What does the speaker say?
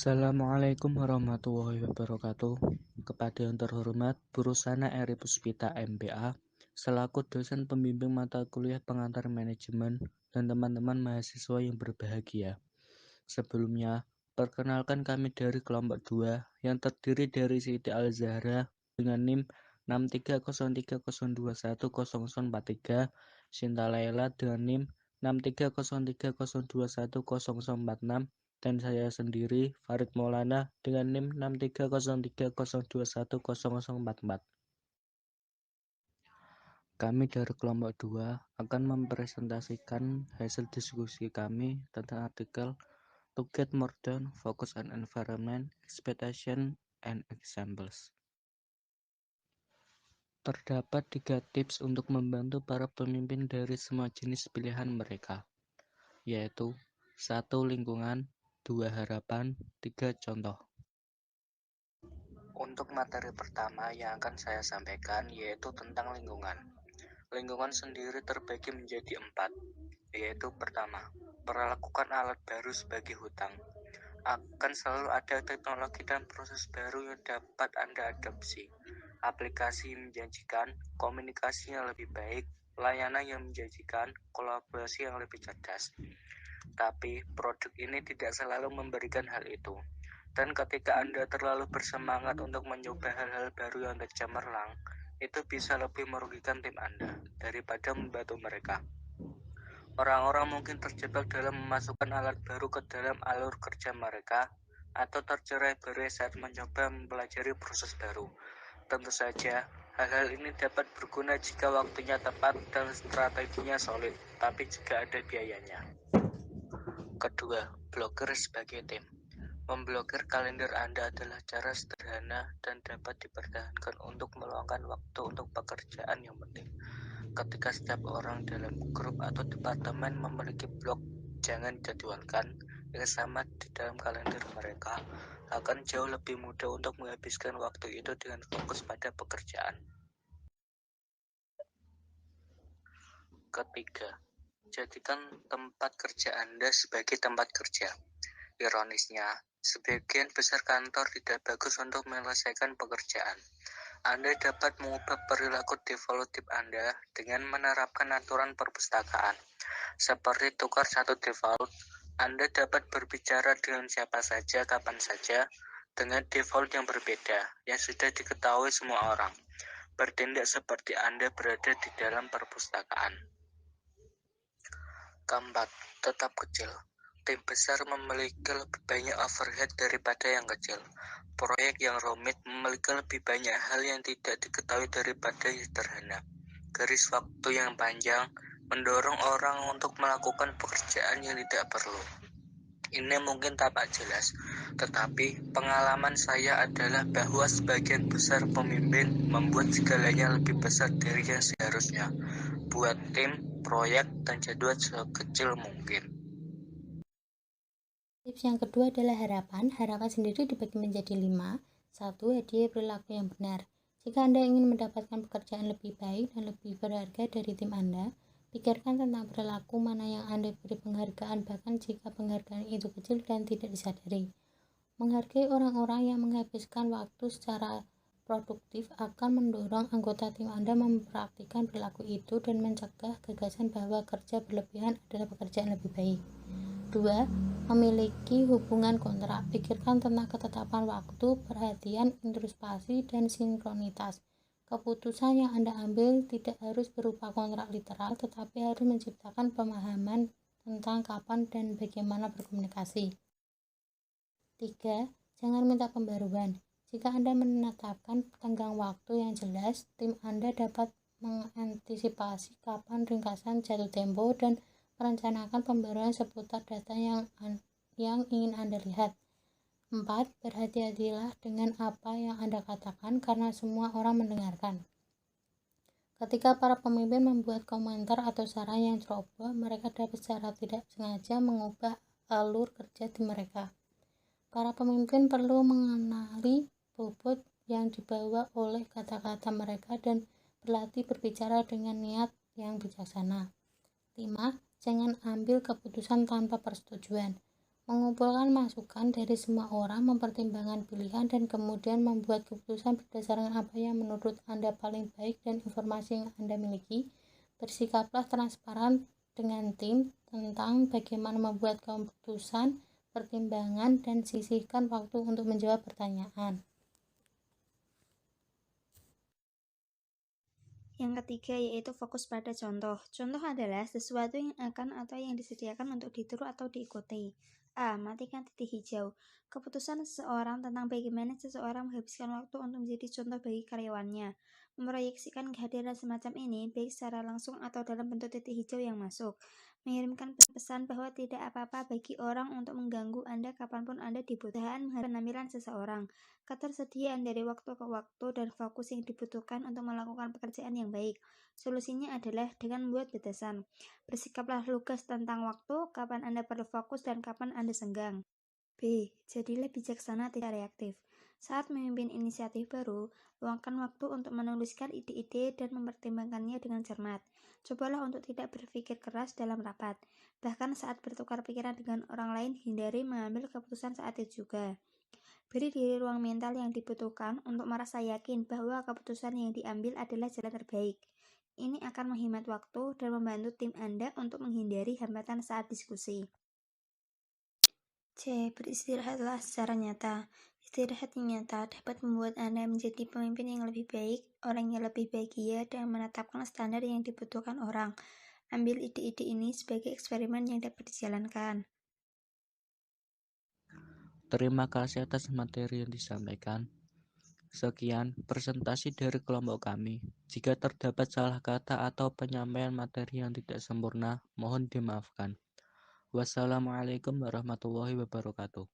Assalamualaikum warahmatullahi wabarakatuh. Kepada yang terhormat Bu Rusana Eri Puspita MPA, selaku dosen pembimbing mata kuliah pengantar manajemen dan teman-teman mahasiswa yang berbahagia. Sebelumnya, perkenalkan kami dari kelompok 2 yang terdiri dari Siti Al-Zahra dengan NIM 63030210043, Sinta Laila dengan NIM 63030210046, dan saya sendiri, Farid Maulana, dengan NIM 63030210044. Kami dari kelompok 2 akan mempresentasikan hasil diskusi kami tentang artikel To Get More Done, Focus on Environment, Expectation, and Examples. Terdapat 3 tips untuk membantu para pemimpin dari semua jenis pilihan mereka, yaitu 1. Lingkungan, 2. Harapan, 3. Contoh. Untuk materi pertama yang akan saya sampaikan yaitu tentang lingkungan. Lingkungan sendiri terbagi menjadi 4, yaitu pertama, perlakukan alat baru sebagai hutang. Akan selalu ada teknologi dan proses baru yang dapat Anda adopsi. Aplikasi yang menjanjikan, komunikasi yang lebih baik, layanan yang menjanjikan, kolaborasi yang lebih cerdas. Tapi produk ini tidak selalu memberikan hal itu. Dan ketika Anda terlalu bersemangat untuk mencoba hal-hal baru yang tak cemerlang, itu bisa lebih merugikan tim Anda daripada membantu mereka. Orang-orang mungkin terjebak dalam memasukkan alat baru ke dalam alur kerja mereka, atau tercerai-berai saat mencoba mempelajari proses baru. Tentu saja, hal-hal ini dapat berguna jika waktunya tepat dan strateginya solid, tapi juga ada biayanya. Kedua, blokir sebagai tim. Memblokir kalender Anda adalah cara sederhana dan dapat dipertahankan untuk meluangkan waktu untuk pekerjaan yang penting. Ketika setiap orang dalam grup atau departemen memiliki blok jangan jadwalkan yang sama di dalam kalender mereka, akan jauh lebih mudah untuk menghabiskan waktu itu dengan fokus pada pekerjaan. Ketiga, jadikan tempat kerja Anda sebagai tempat kerja. Ironisnya, sebagian besar kantor tidak bagus untuk menyelesaikan pekerjaan. Anda dapat mengubah perilaku default Anda dengan menerapkan aturan perpustakaan. Seperti tukar satu default, Anda dapat berbicara dengan siapa saja, kapan saja, dengan default yang berbeda, yang sudah diketahui semua orang. Bertindak seperti Anda berada di dalam perpustakaan. Keempat, tetap kecil. Tim besar memiliki lebih banyak overhead daripada yang kecil. Proyek yang rumit memiliki lebih banyak hal yang tidak diketahui daripada yang sederhana. Garis waktu yang panjang mendorong orang untuk melakukan pekerjaan yang tidak perlu. Ini mungkin tampak jelas, tetapi pengalaman saya adalah bahwa sebagian besar pemimpin membuat segalanya lebih besar dari yang seharusnya. Buat tim, proyek, dan jadwal sekecil mungkin. Tips yang kedua adalah harapan. Harapan sendiri dibagi menjadi 5. 1. Hadiah perilaku yang benar. Jika Anda ingin mendapatkan pekerjaan lebih baik dan lebih berharga dari tim Anda, pikirkan tentang perilaku mana yang Anda beri penghargaan, bahkan jika penghargaan itu kecil dan tidak disadari. Menghargai orang-orang yang menghabiskan waktu secara produktif akan mendorong anggota tim Anda mempraktikkan perilaku itu dan mencegah gagasan bahwa kerja berlebihan adalah pekerjaan lebih baik. 2. Memiliki hubungan kontrak. Pikirkan tentang ketetapan waktu, perhatian, introspeksi, dan sinkronitas. Keputusan yang Anda ambil tidak harus berupa kontrak literal, tetapi harus menciptakan pemahaman tentang kapan dan bagaimana berkomunikasi. 3. Jangan minta pembaruan. Jika Anda menetapkan tenggang waktu yang jelas, tim Anda dapat mengantisipasi kapan ringkasan jatuh tempo dan merencanakan pembaruan seputar data yang ingin Anda lihat. 4. Berhati-hatilah dengan apa yang Anda katakan karena semua orang mendengarkan. Ketika para pemimpin membuat komentar atau saran yang ceroboh, mereka dapat secara tidak sengaja mengubah alur kerja tim mereka. Para pemimpin perlu mengenali bobot yang dibawa oleh kata-kata mereka dan berlatih berbicara dengan niat yang bijaksana. 5. Jangan ambil keputusan tanpa persetujuan. mengumpulkan masukan dari semua orang, mempertimbangkan pilihan, dan kemudian membuat keputusan berdasarkan apa yang menurut Anda paling baik dan informasi yang Anda miliki. Bersikaplah transparan dengan tim tentang bagaimana membuat keputusan, pertimbangan, dan sisihkan waktu untuk menjawab pertanyaan. Yang ketiga yaitu fokus pada contoh. Contoh adalah sesuatu yang akan atau yang disediakan untuk ditiru atau diikuti. A. Matikan titik hijau. Keputusan seseorang tentang bagaimana seseorang menghabiskan waktu untuk menjadi contoh bagi karyawannya. Memproyeksikan kehadiran semacam ini baik secara langsung atau dalam bentuk titik hijau yang masuk. Mengirimkan pesan bahwa tidak apa-apa bagi orang untuk mengganggu Anda kapanpun Anda dibutuhkan penampilan seseorang. Ketersediaan dari waktu ke waktu dan fokus yang dibutuhkan untuk melakukan pekerjaan yang baik. Solusinya adalah dengan membuat batasan. Bersikaplah lugas tentang waktu, kapan Anda perlu fokus dan kapan Anda senggang. B. Jadilah bijaksana, tidak reaktif. Saat memimpin inisiatif baru, luangkan waktu untuk menuliskan ide-ide dan mempertimbangkannya dengan cermat. Cobalah untuk tidak berpikir keras dalam rapat. Bahkan saat bertukar pikiran dengan orang lain, hindari mengambil keputusan saat itu juga. Beri diri ruang mental yang dibutuhkan untuk merasa yakin bahwa keputusan yang diambil adalah jalan terbaik. Ini akan menghemat waktu dan membantu tim Anda untuk menghindari hambatan saat diskusi. C. Beristirahatlah secara nyata. Istirahat yang nyata dapat membuat Anda menjadi pemimpin yang lebih baik, orang yang lebih bahagia, dan menetapkan standar yang dibutuhkan orang. Ambil ide-ide ini sebagai eksperimen yang dapat dijalankan. Terima kasih atas materi yang disampaikan. Sekian presentasi dari kelompok kami. Jika terdapat salah kata atau penyampaian materi yang tidak sempurna, mohon dimaafkan. Wassalamualaikum warahmatullahi wabarakatuh.